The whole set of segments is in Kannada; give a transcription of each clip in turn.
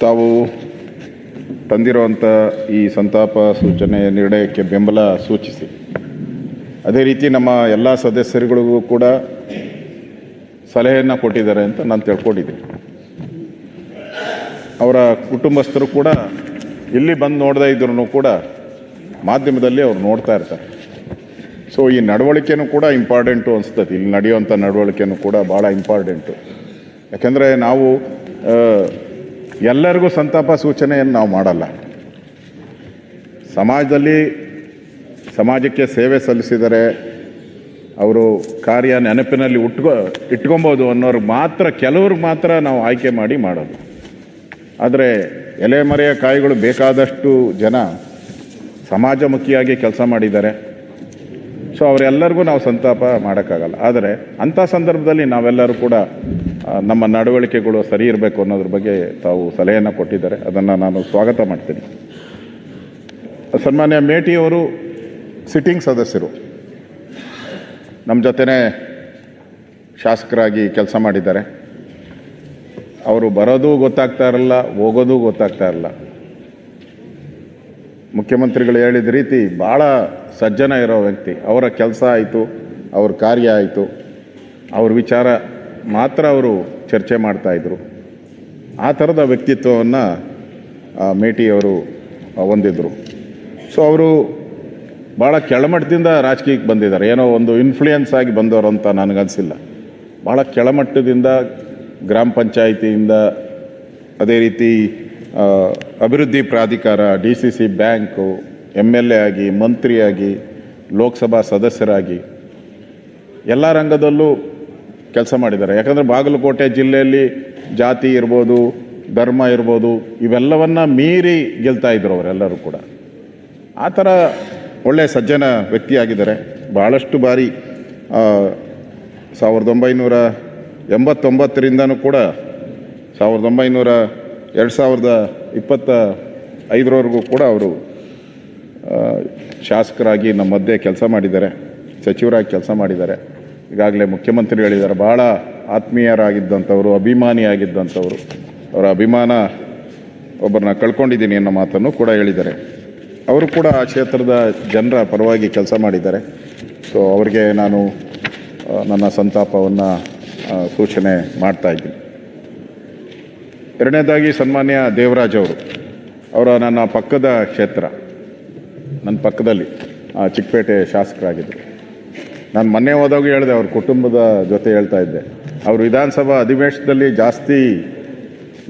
ತಾವು ತಂದಿರುವಂಥ ಈ ಸಂತಾಪ ಸೂಚನೆ ನಿರ್ಣಯಕ್ಕೆ ಬೆಂಬಲ ಸೂಚಿಸಿ, ಅದೇ ರೀತಿ ನಮ್ಮ ಎಲ್ಲ ಸದಸ್ಯರುಗಳಿಗೂ ಕೂಡ ಸಲಹೆಯನ್ನು ಕೊಟ್ಟಿದ್ದಾರೆ ಅಂತ ನಾನು ತಿಳ್ಕೊಂಡಿದ್ದೀನಿ. ಅವರ ಕುಟುಂಬಸ್ಥರು ಕೂಡ ಇಲ್ಲಿ ಬಂದು ನೋಡದೇ ಇದ್ರೂ ಕೂಡ ಮಾಧ್ಯಮದಲ್ಲಿ ಅವ್ರು ನೋಡ್ತಾ ಇರ್ತಾರೆ. ಸೊ ಈ ನಡವಳಿಕೆನೂ ಕೂಡ ಇಂಪಾರ್ಟೆಂಟು ಅನಿಸ್ತದೆ. ಇಲ್ಲಿ ನಡೆಯುವಂಥ ನಡವಳಿಕೆನೂ ಕೂಡ ಭಾಳ ಇಂಪಾರ್ಟೆಂಟು. ಯಾಕೆಂದರೆ ನಾವು ಎಲ್ಲರಿಗೂ ಸಂತಾಪ ಸೂಚನೆಯನ್ನು ನಾವು ಮಾಡಲ್ಲ. ಸಮಾಜಕ್ಕೆ ಸೇವೆ ಸಲ್ಲಿಸಿದರೆ ಅವರು ಕಾರ್ಯ ನೆನಪಿನಲ್ಲಿ ಇಟ್ಕೊಬೋದು ಅನ್ನೋರ್ಗೆ ಮಾತ್ರ, ಕೆಲವ್ರಿಗೆ ಮಾತ್ರ ನಾವು ಆಯ್ಕೆ ಮಾಡಿ ಮಾಡೋದು. ಆದರೆ ಎಲೆಮರೆಯ ಕಾಯಿಗಳು ಬೇಕಾದಷ್ಟು ಜನ ಸಮಾಜಮುಖಿಯಾಗಿ ಕೆಲಸ ಮಾಡಿದ್ದಾರೆ. ಸೊ ಅವರೆಲ್ಲರಿಗೂ ನಾವು ಸಂತಾಪ ಮಾಡೋಕ್ಕಾಗಲ್ಲ. ಆದರೆ ಅಂಥ ಸಂದರ್ಭದಲ್ಲಿ ನಾವೆಲ್ಲರೂ ಕೂಡ ನಮ್ಮ ನಡವಳಿಕೆಗಳು ಸರಿ ಇರಬೇಕು ಅನ್ನೋದ್ರ ಬಗ್ಗೆ ತಾವು ಸಲಹೆಯನ್ನು ಕೊಟ್ಟಿದ್ದಾರೆ. ಅದನ್ನು ನಾನು ಸ್ವಾಗತ ಮಾಡ್ತೀನಿ. ಸನ್ಮಾನ್ಯ ಮೇಟಿಯವರು ಸಿಟ್ಟಿಂಗ್ ಸದಸ್ಯರು, ನಮ್ಮ ಜೊತೆನೇ ಶಾಸಕರಾಗಿ ಕೆಲಸ ಮಾಡಿದ್ದಾರೆ. ಅವರು ಬರೋದು ಗೊತ್ತಾಗ್ತಾ ಇರಲ್ಲ, ಹೋಗೋದು ಗೊತ್ತಾಗ್ತಾ ಇರಲ್ಲ. ಮುಖ್ಯಮಂತ್ರಿಗಳು ಹೇಳಿದ ರೀತಿ ಭಾಳ ಸಜ್ಜನ ಇರೋ ವ್ಯಕ್ತಿ. ಅವರ ಕೆಲಸ ಆಯಿತು, ಅವ್ರ ಕಾರ್ಯ ಆಯಿತು, ಅವ್ರ ವಿಚಾರ ಮಾತ್ರ ಅವರು ಚರ್ಚೆ ಮಾಡ್ತಾಯಿದ್ರು. ಆ ಥರದ ವ್ಯಕ್ತಿತ್ವವನ್ನು ಮೇಟಿಯವರು ಹೊಂದಿದ್ರು. ಸೊ ಅವರು ಭಾಳ ಕೆಳಮಟ್ಟದಿಂದ ರಾಜಕೀಯಕ್ಕೆ ಬಂದಿದ್ದಾರೆ. ಏನೋ ಒಂದು ಇನ್ಫ್ಲೂಯೆನ್ಸ್ ಆಗಿ ಬಂದವರು ಅಂತ ನನಗನ್ಸಿಲ್ಲ. ಭಾಳ ಕೆಳಮಟ್ಟದಿಂದ, ಗ್ರಾಮ ಪಂಚಾಯಿತಿಯಿಂದ, ಅದೇ ರೀತಿ ಅಭಿವೃದ್ಧಿ ಪ್ರಾಧಿಕಾರ, DCC ಬ್ಯಾಂಕು, MLA ಆಗಿ, ಮಂತ್ರಿಯಾಗಿ, ಲೋಕಸಭಾ ಸದಸ್ಯರಾಗಿ ಎಲ್ಲ ರಂಗದಲ್ಲೂ ಕೆಲಸ ಮಾಡಿದ್ದಾರೆ. ಯಾಕಂದರೆ ಬಾಗಲಕೋಟೆ ಜಿಲ್ಲೆಯಲ್ಲಿ ಜಾತಿ ಇರ್ಬೋದು, ಧರ್ಮ ಇರ್ಬೋದು, ಇವೆಲ್ಲವನ್ನು ಮೀರಿ ಗೆಲ್ತಾ ಇದ್ರು ಅವರೆಲ್ಲರೂ ಕೂಡ. ಆ ಥರ ಒಳ್ಳೆಯ ಸಜ್ಜನ ವ್ಯಕ್ತಿಯಾಗಿದ್ದಾರೆ. ಭಾಳಷ್ಟು ಬಾರಿ 1989ರಿಂದನೂ ಕೂಡ 2025 ಕೂಡ ಅವರು ಶಾಸಕರಾಗಿ ನಮ್ಮ ಮಧ್ಯೆ ಕೆಲಸ ಮಾಡಿದ್ದಾರೆ, ಸಚಿವರಾಗಿ ಕೆಲಸ ಮಾಡಿದ್ದಾರೆ. ಈಗಾಗಲೇ ಮುಖ್ಯಮಂತ್ರಿಗಳಿದ್ದಾರೆ. ಭಾಳ ಆತ್ಮೀಯರಾಗಿದ್ದಂಥವರು, ಅಭಿಮಾನಿಯಾಗಿದ್ದಂಥವರು. ಅವರ ಅಭಿಮಾನ ಒಬ್ಬರನ್ನ ಕಳ್ಕೊಂಡಿದ್ದೀನಿ ಅನ್ನೋ ಮಾತನ್ನು ಕೂಡ ಹೇಳಿದ್ದಾರೆ. ಅವರು ಕೂಡ ಆ ಕ್ಷೇತ್ರದ ಜನರ ಪರವಾಗಿ ಕೆಲಸ ಮಾಡಿದ್ದಾರೆ. ಸೊ ಅವರಿಗೆ ನಾನು ನನ್ನ ಸಂತಾಪವನ್ನು ಸೂಚನೆ ಮಾಡ್ತಾಯಿದ್ದೀನಿ. ಎರಡನೇದಾಗಿ ಸನ್ಮಾನ್ಯ ದೇವರಾಜ್ ಅವರ ನನ್ನ ಪಕ್ಕದ ಕ್ಷೇತ್ರ, ನನ್ನ ಪಕ್ಕದಲ್ಲಿ ಚಿಕ್ಕಪೇಟೆ ಶಾಸಕರಾಗಿದ್ದರು. ನಾನು ಮೊನ್ನೆ ಹೋದಾಗ ಹೇಳಿದೆ, ಅವ್ರ ಕುಟುಂಬದ ಜೊತೆ ಹೇಳ್ತಾ ಇದ್ದೆ, ಅವರು ವಿಧಾನಸಭಾ ಅಧಿವೇಶನದಲ್ಲಿ ಜಾಸ್ತಿ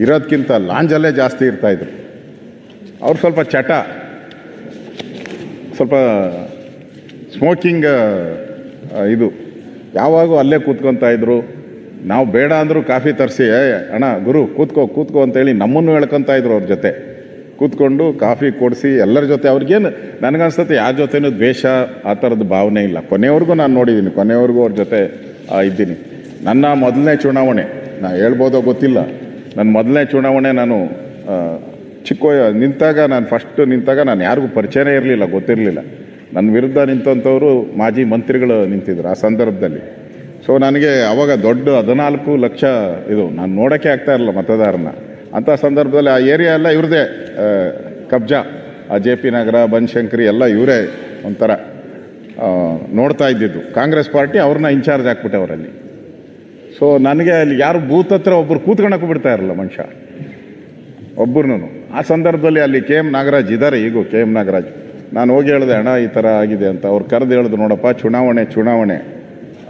ಇರೋದಕ್ಕಿಂತ ಲಾಂಜಲ್ಲೇ ಜಾಸ್ತಿ ಇರ್ತಾಯಿದ್ರು. ಅವ್ರು ಸ್ವಲ್ಪ ಚಟ, ಸ್ವಲ್ಪ ಸ್ಮೋಕಿಂಗ್ ಇದು, ಯಾವಾಗೂ ಅಲ್ಲೇ ಕೂತ್ಕೊತಾ ಇದ್ರು. ನಾವು ಬೇಡ ಅಂದರೂ ಕಾಫಿ ತರಿಸಿ, ಅಣ್ಣ ಗುರು ಕೂತ್ಕೋ ಅಂತೇಳಿ ನಮ್ಮನ್ನು ಹೇಳ್ಕೊತಾ ಇದ್ರು. ಅವ್ರ ಜೊತೆ ಕೂತ್ಕೊಂಡು ಕಾಫಿ ಕೊಡಿಸಿ ಎಲ್ಲರ ಜೊತೆ. ಅವ್ರಿಗೇನು ನನಗನ್ಸುತ್ತೆ ಯಾರ ಜೊತೆನೂ ದ್ವೇಷ ಆ ಥರದ ಭಾವನೆ ಇಲ್ಲ. ಕೊನೆವರೆಗೂ ನಾನು ನೋಡಿದ್ದೀನಿ, ಕೊನೆವರೆಗೂ ಅವ್ರ ಜೊತೆ ಇದ್ದೀನಿ. ನನ್ನ ಮೊದಲನೇ ಚುನಾವಣೆ, ನಾನು ಹೇಳ್ಬೋದೋ ಗೊತ್ತಿಲ್ಲ, ನನ್ನ ಮೊದಲನೇ ಚುನಾವಣೆ ನಾನು ಫಸ್ಟ್ ನಿಂತಾಗ ನಾನು ಯಾರಿಗೂ ಪರಿಚಯನೇ ಇರಲಿಲ್ಲ, ಗೊತ್ತಿರಲಿಲ್ಲ. ನನ್ನ ವಿರುದ್ಧ ನಿಂತಂಥವರು ಮಾಜಿ ಮಂತ್ರಿಗಳು ನಿಂತಿದ್ರು ಆ ಸಂದರ್ಭದಲ್ಲಿ. ಸೊ ನನಗೆ ಅವಾಗ ದೊಡ್ಡ 14 ಲಕ್ಷ ಇದು, ನಾನು ನೋಡೋಕ್ಕೆ ಆಗ್ತಾ ಇರಲಿಲ್ಲ ಮತದಾರನ. ಅಂಥ ಸಂದರ್ಭದಲ್ಲಿ ಆ ಏರಿಯಾ ಎಲ್ಲ ಇವ್ರದೇ ಕಬ್ಜಾ, ಆ JP ನಗರ, ಬನಶಂಕರಿ ಎಲ್ಲ ಇವರೇ ಒಂಥರ ನೋಡ್ತಾ ಇದ್ದಿದ್ದು. ಕಾಂಗ್ರೆಸ್ ಪಾರ್ಟಿ ಅವ್ರನ್ನ ಇನ್ಚಾರ್ಜ್ ಹಾಕ್ಬಿಟ್ಟವರಲ್ಲಿ. ಸೊ ನನಗೆ ಅಲ್ಲಿ ಯಾರು ಬೂತ್ ಹತ್ರ ಒಬ್ಬರು ಕೂತ್ಕೊಳ್ಳೋಕ್ಕೂ ಬಿಡ್ತಾ ಇರಲಿಲ್ಲ ಮನುಷ್ಯ, ಒಬ್ಬರನ್ನು. ಆ ಸಂದರ್ಭದಲ್ಲಿ ಅಲ್ಲಿ KM ನಾಗರಾಜ್ ಇದ್ದಾರೆ, ಈಗೂ KM ನಾಗರಾಜ್. ನಾನು ಹೋಗಿ ಹೇಳಿದೆ, ಅಣ್ಣ ಈ ಥರ ಆಗಿದೆ ಅಂತ. ಅವ್ರು ಕರೆದು ಹೇಳಿದ್ರು, ನೋಡಪ್ಪ ಚುನಾವಣೆ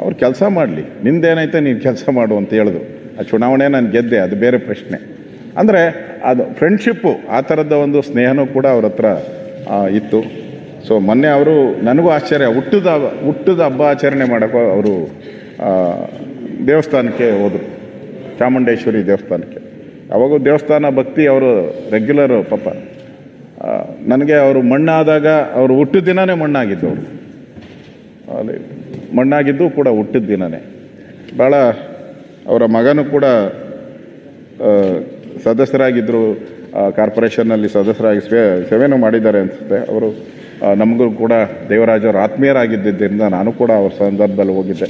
ಅವ್ರು ಕೆಲಸ ಮಾಡಲಿ, ನಿಂದೇನೈತೆ ನೀನು ಕೆಲಸ ಮಾಡು ಅಂತ ಹೇಳಿದ್ರು. ಆ ಚುನಾವಣೆ ನಾನು ಗೆದ್ದೆ, ಅದು ಬೇರೆ ಪ್ರಶ್ನೆ. ಅಂದರೆ ಅದು ಫ್ರೆಂಡ್ಶಿಪ್ಪು, ಆ ಥರದ ಒಂದು ಸ್ನೇಹನೂ ಕೂಡ ಅವ್ರ ಹತ್ರ ಇತ್ತು. ಸೊ ಮೊನ್ನೆ ಅವರು, ನನಗೂ ಆಶ್ಚರ್ಯ, ಹುಟ್ಟದ ಹಬ್ಬ ಆಚರಣೆ ಮಾಡೋಕ್ಕೂ ಅವರು ದೇವಸ್ಥಾನಕ್ಕೆ ಹೋದರು, ಚಾಮುಂಡೇಶ್ವರಿ ದೇವಸ್ಥಾನಕ್ಕೆ. ಅವಾಗೂ ದೇವಸ್ಥಾನ ಭಕ್ತಿ ಅವರು ರೆಗ್ಯುಲರು. ಪಾಪ ನನಗೆ ಅವರು ಮಣ್ಣಾದಾಗ, ಅವರು ಹುಟ್ಟಿದ ದಿನವೇ ಮಣ್ಣಾಗಿದ್ದು, ಅವರು ಅಲ್ಲಿ ಮಣ್ಣಾಗಿದ್ದು ಕೂಡ ಹುಟ್ಟಿದ ದಿನವೇ. ಭಾಳ ಅವರ ಮಗನೂ ಕೂಡ ಸದಸ್ಯರಾಗಿದ್ದರು, ಕಾರ್ಪೊರೇಷನ್ನಲ್ಲಿ ಸದಸ್ಯರಾಗಿ ಸೇವೆನೂ ಮಾಡಿದ್ದಾರೆ ಅನಿಸುತ್ತೆ. ಅವರು ನಮಗೂ ಕೂಡ ದೇವರಾಜವರು ಆತ್ಮೀಯರಾಗಿದ್ದರಿಂದ ನಾನು ಕೂಡ ಅವ್ರ ಸಂದರ್ಭದಲ್ಲಿ ಹೋಗಿದ್ದೆ.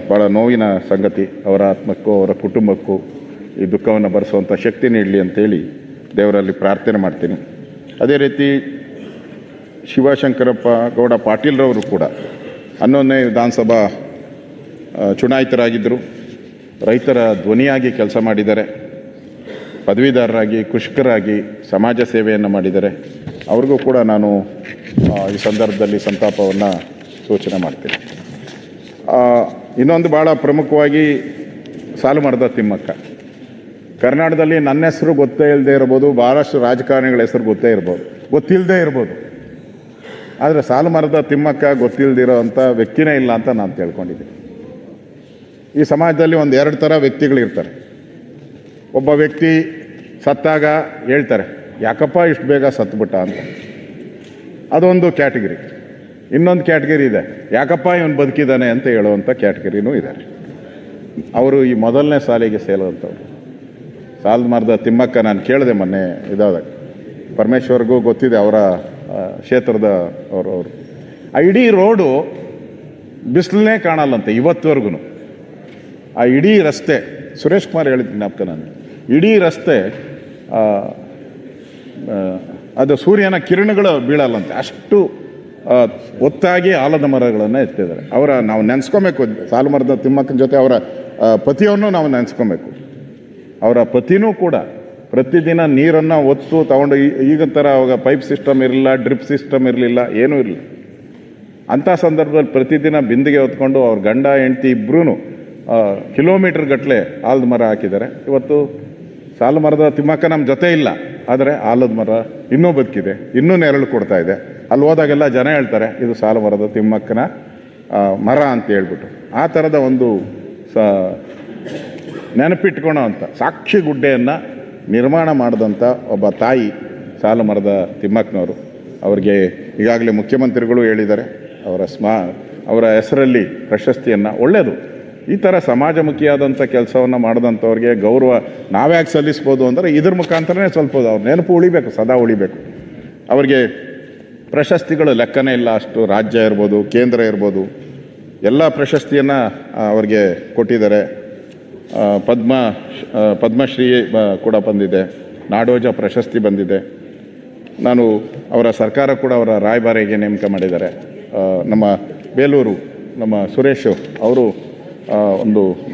ಭಾಳ ನೋವಿನ ಸಂಗತಿ ಅವರ ಆತ್ಮಕ್ಕೂ ಅವರ ಕುಟುಂಬಕ್ಕೂ ಈ ದುಃಖವನ್ನು ಭರಿಸುವಂಥ ಶಕ್ತಿ ನೀಡಲಿ ಅಂತೇಳಿ ದೇವರಲ್ಲಿ ಪ್ರಾರ್ಥನೆ ಮಾಡ್ತೀನಿ. ಅದೇ ರೀತಿ ಶಿವಶಂಕರಪ್ಪ ಗೌಡ ಪಾಟೀಲ್ರವರು ಕೂಡ 11ನೇ ವಿಧಾನಸಭಾ ಚುನಾಯಿತರಾಗಿದ್ದರು. ರೈತರ ಧ್ವನಿಯಾಗಿ ಕೆಲಸ ಮಾಡಿದ್ದಾರೆ, ಪದವೀಧರರಾಗಿ ಕೃಷಿಕರಾಗಿ ಸಮಾಜ ಸೇವೆಯನ್ನು ಮಾಡಿದ್ದಾರೆ. ಅವ್ರಿಗೂ ಕೂಡ ನಾನು ಈ ಸಂದರ್ಭದಲ್ಲಿ ಸಂತಾಪವನ್ನು ಸೂಚನೆ ಮಾಡ್ತೀನಿ. ಇನ್ನೊಂದು ಭಾಳ ಪ್ರಮುಖವಾಗಿ ಸಾಲುಮರದ ತಿಮ್ಮಕ್ಕ. ಕರ್ನಾಟಕದಲ್ಲಿ ನನ್ನ ಹೆಸರು ಗೊತ್ತೇ ಇಲ್ಲದೆ ಇರ್ಬೋದು, ಭಾಳಷ್ಟು ರಾಜಕಾರಣಿಗಳ ಹೆಸರು ಗೊತ್ತಿಲ್ಲದೆ ಇರ್ಬೋದು, ಆದರೆ ಸಾಲುಮರದ ತಿಮ್ಮಕ್ಕ ಗೊತ್ತಿಲ್ಲದಿರೋ ಅಂಥ ವ್ಯಕ್ತಿನೇ ಇಲ್ಲ ಅಂತ ನಾನು ತಿಳ್ಕೊಂಡಿದ್ದೀನಿ. ಈ ಸಮಾಜದಲ್ಲಿ ಒಂದು 2 ಥರ ವ್ಯಕ್ತಿಗಳಿರ್ತಾರೆ. ಒಬ್ಬ ವ್ಯಕ್ತಿ ಸತ್ತಾಗ ಹೇಳ್ತಾರೆ, ಯಾಕಪ್ಪ ಇಷ್ಟು ಬೇಗ ಸತ್ತುಬಿಟ್ಟ ಅಂತ, ಅದೊಂದು ಕ್ಯಾಟಗರಿ. ಇನ್ನೊಂದು ಕ್ಯಾಟಗರಿ ಇದೆ, ಯಾಕಪ್ಪ ಇವನು ಬದುಕಿದ್ದಾನೆ ಅಂತ ಹೇಳುವಂಥ ಕ್ಯಾಟಗರಿನೂ ಇದ್ದಾರೆ. ಅವರು ಈ ಮೊದಲನೇ ಸಾಲಿಗೆ ಸೇರುವಂಥವ್ರು. ಸಾಲುಮರದ ತಿಮ್ಮಕ್ಕ ನಾನು ಕೇಳಿದೆ ಮೊನ್ನೆ ಇದಾದಾಗ, ಪರಮೇಶ್ವರ್ಗೂ ಗೊತ್ತಿದೆ ಅವರ ಕ್ಷೇತ್ರದ ಅವರು. ಆ ಇಡೀ ರೋಡು ಬಿಸಿಲನ್ನೇ ಕಾಣಲ್ಲಂತೆ ಇವತ್ತುವರೆಗೂ. ಆ ಇಡೀ ರಸ್ತೆ, ಸುರೇಶ್ ಕುಮಾರ್ ಹೇಳಿದ ಜ್ಞಾಪಕ ನಾನು, ಇಡೀ ರಸ್ತೆ ಅದು ಸೂರ್ಯನ ಕಿರಣಗಳು ಬೀಳಲ್ಲಂತೆ, ಅಷ್ಟು ಒತ್ತಾಗಿ ಆಲದ ಮರಗಳನ್ನು ಎತ್ತಿದ್ದಾರೆ. ನಾವು ನೆನೆಸ್ಕೊಬೇಕು, ಸಾಲುಮರದ ತಿಮ್ಮಕ್ಕನ ಜೊತೆ ಅವರ ಪತಿಯನ್ನು ನಾವು ನೆನೆಸ್ಕೊಬೇಕು. ಅವರ ಪತಿನೂ ಕೂಡ ಪ್ರತಿದಿನ ನೀರನ್ನು ಒತ್ತು ತಗೊಂಡು, ಈಗ ಥರ ಅವಾಗ ಪೈಪ್ ಸಿಸ್ಟಮ್ ಇರಲಿಲ್ಲ, ಡ್ರಿಪ್ ಸಿಸ್ಟಮ್ ಇರಲಿಲ್ಲ, ಏನೂ ಇರಲಿಲ್ಲ. ಅಂಥ ಸಂದರ್ಭದಲ್ಲಿ ಪ್ರತಿದಿನ ಬಿಂದಿಗೆ ಹೊತ್ಕೊಂಡು ಅವ್ರ ಗಂಡ ಹೆಂಡತಿ ಇಬ್ಬರೂ ಕಿಲೋಮೀಟರ್ ಗಟ್ಟಲೆ ಆಲದ ಮರ ಹಾಕಿದ್ದಾರೆ. ಇವತ್ತು ಸಾಲುಮರದ ತಿಮ್ಮಕ್ಕ ನಮ್ಮ ಜೊತೆ ಇಲ್ಲ, ಆದರೆ ಆಲದ ಮರ ಇನ್ನೂ ಬದುಕಿದೆ, ಇನ್ನೂ ನೆರಳು ಕೊಡ್ತಾ ಇದೆ. ಅಲ್ಲಿ ಹೋದಾಗೆಲ್ಲ ಜನ ಹೇಳ್ತಾರೆ, ಇದು ಸಾಲುಮರದ ತಿಮ್ಮಕ್ಕನ ಮರ ಅಂತ ಹೇಳ್ಬಿಟ್ಟು. ಆ ಥರದ ಒಂದು ನೆನಪಿಟ್ಕೊಳೋ ಅಂಥ ಸಾಕ್ಷಿ ಗುಡ್ಡೆಯನ್ನು ನಿರ್ಮಾಣ ಮಾಡಿದಂಥ ಒಬ್ಬ ತಾಯಿ ಸಾಲುಮರದ ತಿಮ್ಮಕ್ಕನವರು. ಅವ್ರಿಗೆ ಈಗಾಗಲೇ ಮುಖ್ಯಮಂತ್ರಿಗಳು ಹೇಳಿದ್ದಾರೆ, ಅವರ ಹೆಸರಲ್ಲಿ ಪ್ರಶಸ್ತಿಯನ್ನು. ಒಳ್ಳೆಯದು, ಈ ಥರ ಸಮಾಜಮುಖಿಯಾದಂಥ ಕೆಲಸವನ್ನು ಮಾಡಿದಂಥವ್ರಿಗೆ ಗೌರವ ನಾವ್ಯಾಕೆ ಸಲ್ಲಿಸ್ಬೋದು ಅಂದರೆ ಇದ್ರ ಮುಖಾಂತರನೇ ಸ್ವಲ್ಪ ಅವ್ರ ನೆನಪು ಉಳಿಬೇಕು, ಸದಾ ಉಳಿಬೇಕು. ಅವರಿಗೆ ಪ್ರಶಸ್ತಿಗಳು ಲೆಕ್ಕನೇ ಇಲ್ಲ, ಅಷ್ಟು ರಾಜ್ಯ ಇರ್ಬೋದು, ಕೇಂದ್ರ ಇರ್ಬೋದು, ಎಲ್ಲ ಪ್ರಶಸ್ತಿಯನ್ನು ಅವ್ರಿಗೆ ಕೊಟ್ಟಿದ್ದಾರೆ. ಪದ್ಮಶ್ರೀ ಕೂಡ ಬಂದಿದೆ, ನಾಡೋಜ ಪ್ರಶಸ್ತಿ ಬಂದಿದೆ. ನಾನು ಅವರ ಸರ್ಕಾರ ಕೂಡ ಅವರ ರಾಯಭಾರಿಗೆ ನೇಮಕ ಮಾಡಿದ್ದಾರೆ. ನಮ್ಮ ಬೇಲೂರು ನಮ್ಮ ಸುರೇಶ್ ಅವರು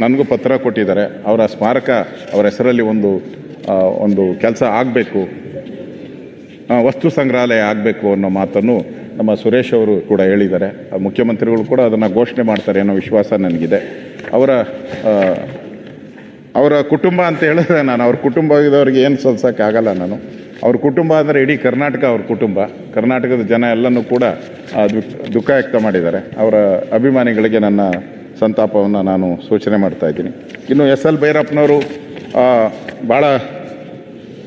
ನನಗೂ ಪತ್ರ ಕೊಟ್ಟಿದ್ದಾರೆ. ಅವರ ಸ್ಮಾರಕ ಅವರ ಹೆಸರಲ್ಲಿ ಒಂದು ಕೆಲಸ ಆಗಬೇಕು, ವಸ್ತು ಸಂಗ್ರಹಾಲಯ ಆಗಬೇಕು ಅನ್ನೋ ಮಾತನ್ನು ನಮ್ಮ ಸುರೇಶ್ ಅವರು ಕೂಡ ಹೇಳಿದ್ದಾರೆ. ಮುಖ್ಯಮಂತ್ರಿಗಳು ಕೂಡ ಅದನ್ನು ಘೋಷಣೆ ಮಾಡ್ತಾರೆ ಅನ್ನೋ ವಿಶ್ವಾಸ ನನಗಿದೆ. ಅವರ ಕುಟುಂಬ ಅಂತ ಹೇಳಿದ್ರೆ ನಾನು ಅವ್ರ ಕುಟುಂಬದವ್ರಿಗೆ ಏನು ಸಲ್ಸೋಕ್ಕಾಗಲ್ಲ. ನಾನು ಅವ್ರ ಕುಟುಂಬ ಅಂದರೆ ಇಡೀ ಕರ್ನಾಟಕ ಅವ್ರ ಕುಟುಂಬ. ಕರ್ನಾಟಕದ ಜನ ಎಲ್ಲನೂ ಕೂಡ ದುಃಖ ವ್ಯಕ್ತ ಮಾಡಿದ್ದಾರೆ. ಅವರ ಅಭಿಮಾನಿಗಳಿಗೆ ನನ್ನ ಸಂತಾಪವನ್ನು ನಾನು ಸೂಚನೆ ಮಾಡ್ತಾ ಇದ್ದೀನಿ. ಇನ್ನು SL ಭೈರಪ್ಪನವರು ಭಾಳ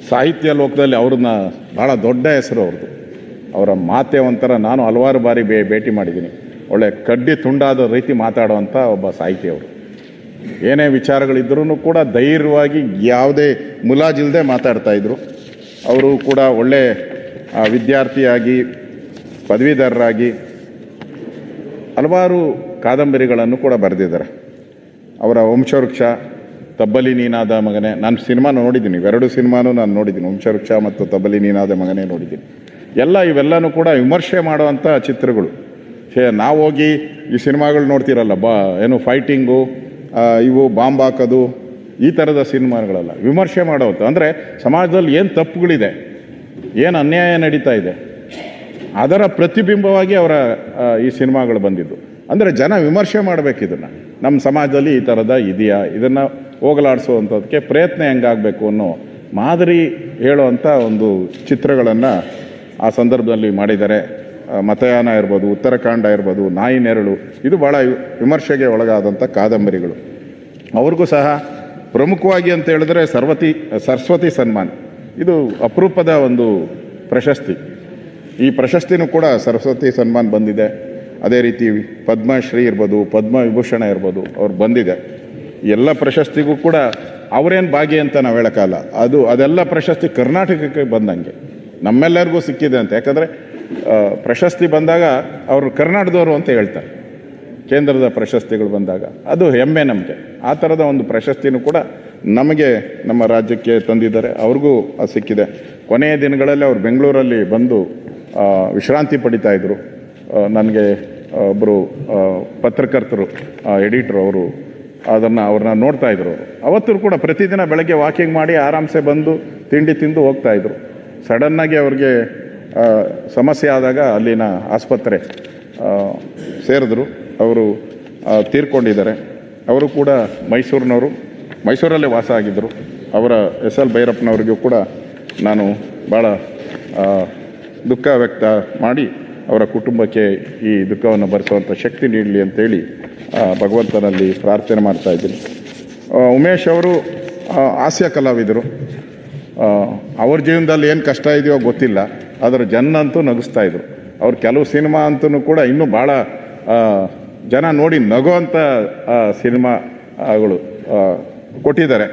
ಸಾಹಿತ್ಯ ಲೋಕದಲ್ಲಿ ಅವ್ರನ್ನ ಭಾಳ ದೊಡ್ಡ ಹೆಸರು ಅವ್ರದ್ದು. ಅವರ ಮಾತೆ ಒಂಥರ, ನಾನು ಹಲವಾರು ಬಾರಿ ಭೇಟಿ ಮಾಡಿದ್ದೀನಿ. ಒಳ್ಳೆ ಕಡ್ಡಿ ತುಂಡಾದ ರೀತಿ ಮಾತಾಡುವಂಥ ಒಬ್ಬ ಸಾಹಿತಿ ಅವರು. ಏನೇ ವಿಚಾರಗಳಿದ್ರೂ ಕೂಡ ಧೈರ್ಯವಾಗಿ ಯಾವುದೇ ಮುಲಾಜಿಲ್ಲದೆ ಮಾತಾಡ್ತಾಯಿದ್ರು. ಅವರು ಕೂಡ ಒಳ್ಳೆ ವಿದ್ಯಾರ್ಥಿಯಾಗಿ ಪದವೀಧರರಾಗಿ ಹಲವಾರು ಕಾದಂಬರಿಗಳನ್ನು ಕೂಡ ಬರೆದಿದ್ದಾರೆ. ಅವರ ವಂಶವೃಕ್ಷ, ತಬ್ಬಲಿ ನೀನಾದ ಮಗನೇ, ನಾನು ಸಿನಿಮಾ ನೋಡಿದ್ದೀನಿ, ಇವೆರಡು ಸಿನಿಮಾನೂ ನಾನು ನೋಡಿದ್ದೀನಿ. ವಂಶವೃಕ್ಷ ಮತ್ತು ತಬ್ಬಲಿ ನೀನಾದ ಮಗನೇ ನೋಡಿದ್ದೀನಿ. ಇವೆಲ್ಲನೂ ಕೂಡ ವಿಮರ್ಶೆ ಮಾಡುವಂಥ ಚಿತ್ರಗಳು. ನಾವು ಹೋಗಿ ಈ ಸಿನಿಮಾಗಳು ನೋಡ್ತಿರಲ್ಲ, ಏನು ಫೈಟಿಂಗು, ಇವು ಬಾಂಬ್ ಹಾಕೋದು, ಈ ಥರದ ಸಿನಿಮಾಗಳಲ್ಲ, ವಿಮರ್ಶೆ ಮಾಡೋದು. ಅಂದರೆ ಸಮಾಜದಲ್ಲಿ ಏನು ತಪ್ಪುಗಳಿದೆ, ಏನು ಅನ್ಯಾಯ ನಡೀತಾ ಇದೆ, ಅದರ ಪ್ರತಿಬಿಂಬವಾಗಿ ಅವರ ಈ ಸಿನಿಮಾಗಳು ಬಂದಿದ್ದು. ಅಂದರೆ ಜನ ವಿಮರ್ಶೆ ಮಾಡಬೇಕು, ಇದನ್ನು ನಮ್ಮ ಸಮಾಜದಲ್ಲಿ ಈ ಥರದ ಇದೆಯಾ, ಇದನ್ನು ಹೋಗಲಾಡಿಸುವಂಥದ್ದಕ್ಕೆ ಪ್ರಯತ್ನ ಹೆಂಗಾಗಬೇಕು ಅನ್ನೋ ಮಾದರಿ ಹೇಳುವಂಥ ಒಂದು ಚಿತ್ರಗಳನ್ನು ಆ ಸಂದರ್ಭದಲ್ಲಿ ಮಾಡಿದ್ದಾರೆ. ಮತಯಾನ ಇರ್ಬೋದು, ಉತ್ತರಾಖಂಡ ಇರ್ಬೋದು, ನಾಯಿ ನೆರಳು, ಇದು ಭಾಳ ವಿಮರ್ಶೆಗೆ ಒಳಗಾದಂಥ ಕಾದಂಬರಿಗಳು. ಅವ್ರಿಗೂ ಸಹ ಪ್ರಮುಖವಾಗಿ ಅಂತ ಹೇಳಿದ್ರೆ ಸರಸ್ವತಿ ಸನ್ಮಾನ್, ಇದು ಅಪರೂಪದ ಒಂದು ಪ್ರಶಸ್ತಿ. ಈ ಪ್ರಶಸ್ತಿನೂ ಕೂಡ ಸರಸ್ವತಿ ಸನ್ಮಾನ್ ಬಂದಿದೆ. ಅದೇ ರೀತಿ ಪದ್ಮಶ್ರೀ ಇರ್ಬೋದು, ಪದ್ಮವಿಭೂಷಣ ಇರ್ಬೋದು, ಅವ್ರು ಬಂದಿದೆ. ಎಲ್ಲ ಪ್ರಶಸ್ತಿಗೂ ಕೂಡ ಅವರೇನು ಭಾಗಿ ಅಂತ ನಾವು ಹೇಳೋಕ್ಕಲ್ಲ. ಅದೆಲ್ಲ ಪ್ರಶಸ್ತಿ ಕರ್ನಾಟಕಕ್ಕೆ ಬಂದಂಗೆ ನಮ್ಮೆಲ್ಲರಿಗೂ ಸಿಕ್ಕಿದೆ ಅಂತ. ಯಾಕಂದರೆ ಪ್ರಶಸ್ತಿ ಬಂದಾಗ ಅವರು ಕರ್ನಾಟಕದವರು ಅಂತ ಹೇಳ್ತಾರೆ. ಕೇಂದ್ರದ ಪ್ರಶಸ್ತಿಗಳು ಬಂದಾಗ ಅದು ಹೆಮ್ಮೆ ನಮಗೆ. ಆ ಥರದ ಒಂದು ಪ್ರಶಸ್ತಿನೂ ಕೂಡ ನಮಗೆ ನಮ್ಮ ರಾಜ್ಯಕ್ಕೆ ತಂದಿದ್ದಾರೆ. ಅವ್ರಿಗೂ ಸಿಕ್ಕಿದೆ. ಕೊನೆಯ ದಿನಗಳಲ್ಲಿ ಅವರು ಬೆಂಗಳೂರಲ್ಲಿ ಬಂದು ವಿಶ್ರಾಂತಿ ಪಡಿತಾ ಇದ್ದರು. ನನಗೆ ಒಬ್ಬರು ಪತ್ರಕರ್ತರು, ಎಡಿಟ್ರು, ಅವರು ಅವ್ರನ್ನ ನೋಡ್ತಾ ಇದ್ರು. ಅವತ್ತು ಕೂಡ ಪ್ರತಿದಿನ ಬೆಳಗ್ಗೆ ವಾಕಿಂಗ್ ಮಾಡಿ ಆರಾಮ್ಸೆ ಬಂದು ತಿಂಡಿ ತಿಂದು ಹೋಗ್ತಾಯಿದ್ರು. ಸಡನ್ನಾಗಿ ಅವ್ರಿಗೆ ಸಮಸ್ಯೆ ಆದಾಗ ಅಲ್ಲಿನ ಆಸ್ಪತ್ರೆ ಸೇರಿದ್ರು. ಅವರು ತೀರ್ಕೊಂಡಿದ್ದಾರೆ. ಅವರು ಕೂಡ ಮೈಸೂರಿನವರು, ಮೈಸೂರಲ್ಲೇ ವಾಸ ಆಗಿದ್ದರು. ಅವರ ಎಸ್ ಎಲ್ ಭೈರಪ್ಪನವರಿಗೂ ಕೂಡ ನಾನು ಭಾಳ ದುಃಖ ವ್ಯಕ್ತ ಮಾಡಿ ಅವರ ಕುಟುಂಬಕ್ಕೆ ಈ ದುಃಖವನ್ನು ಭರಿಸುವಂಥ ಶಕ್ತಿ ನೀಡಲಿ ಅಂತೇಳಿ ಭಗವಂತನಲ್ಲಿ ಪ್ರಾರ್ಥನೆ ಮಾಡ್ತಾ ಇದ್ದೀನಿ. ಉಮೇಶ್ ಅವರು ಹಾಸ್ಯ ಕಲಾವಿದರು. ಅವ್ರ ಜೀವನದಲ್ಲಿ ಏನು ಕಷ್ಟ ಇದೆಯೋ ಗೊತ್ತಿಲ್ಲ, ಆದರೆ ಜನ ಅಂತೂ ನಗಿಸ್ತಾ ಇದ್ರು. ಅವ್ರ ಕೆಲವು ಸಿನಿಮಾ ಅಂತೂ ಕೂಡ ಇನ್ನೂ ಭಾಳ ಜನ ನೋಡಿ ನಗುವಂಥ ಸಿನಿಮಾಗಳು ಕೊಟ್ಟಿದ್ದಾರೆ.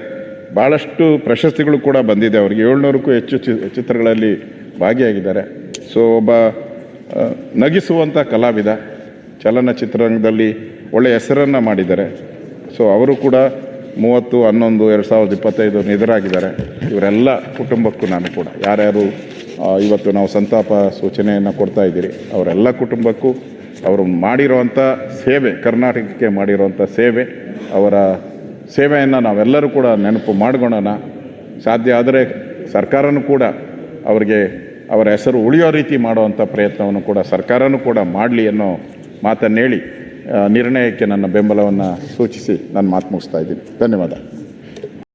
ಭಾಳಷ್ಟು ಪ್ರಶಸ್ತಿಗಳು ಕೂಡ ಬಂದಿದೆ ಅವರಿಗೆ. 700ಕ್ಕೂ ಹೆಚ್ಚು ಚಿತ್ರಗಳಲ್ಲಿ ಭಾಗಿಯಾಗಿದ್ದಾರೆ. ಸೊ ಒಬ್ಬ ನಗಿಸುವಂಥ ಕಲಾವಿದ, ಚಲನಚಿತ್ರರಂಗದಲ್ಲಿ ಒಳ್ಳೆಯ ಹೆಸರನ್ನು ಮಾಡಿದ್ದಾರೆ. ಸೊ ಅವರು ಕೂಡ 30/11/2025 ನಿಧನರಾಗಿದ್ದಾರೆ. ಇವರೆಲ್ಲ ಕುಟುಂಬಕ್ಕೂ ನಾನು ಕೂಡ ಯಾರ್ಯಾರು ಇವತ್ತು ನಾವು ಸಂತಾಪ ಸೂಚನೆಯನ್ನು ಕೊಡ್ತಾ ಇದ್ದೀರಿ, ಅವರೆಲ್ಲ ಕುಟುಂಬಕ್ಕೂ ಅವರು ಮಾಡಿರುವಂಥ ಸೇವೆ, ಕರ್ನಾಟಕಕ್ಕೆ ಮಾಡಿರುವಂಥ ಸೇವೆ, ಅವರ ಸೇವೆಯನ್ನು ನಾವೆಲ್ಲರೂ ಕೂಡ ನೆನಪು ಮಾಡ್ಕೊಳ್ಳೋಣ. ಸಾಧ್ಯ ಆದರೆ ಸರ್ಕಾರನೂ ಕೂಡ ಅವರಿಗೆ ಅವರ ಹೆಸರು ಉಳಿಯೋ ರೀತಿ ಮಾಡುವಂಥ ಪ್ರಯತ್ನವನ್ನು ಕೂಡ ಸರ್ಕಾರನೂ ಕೂಡ ಮಾಡಲಿ ಅನ್ನೋ ಮಾತನ್ನು ಹೇಳಿ ನಿರ್ಣಯಕ್ಕೆ ನನ್ನ ಬೆಂಬಲವನ್ನು ಸೂಚಿಸಿ ನಾನು ಮಾತು ಮುಗಿಸ್ತಾ ಇದ್ದೀನಿ. ಧನ್ಯವಾದ.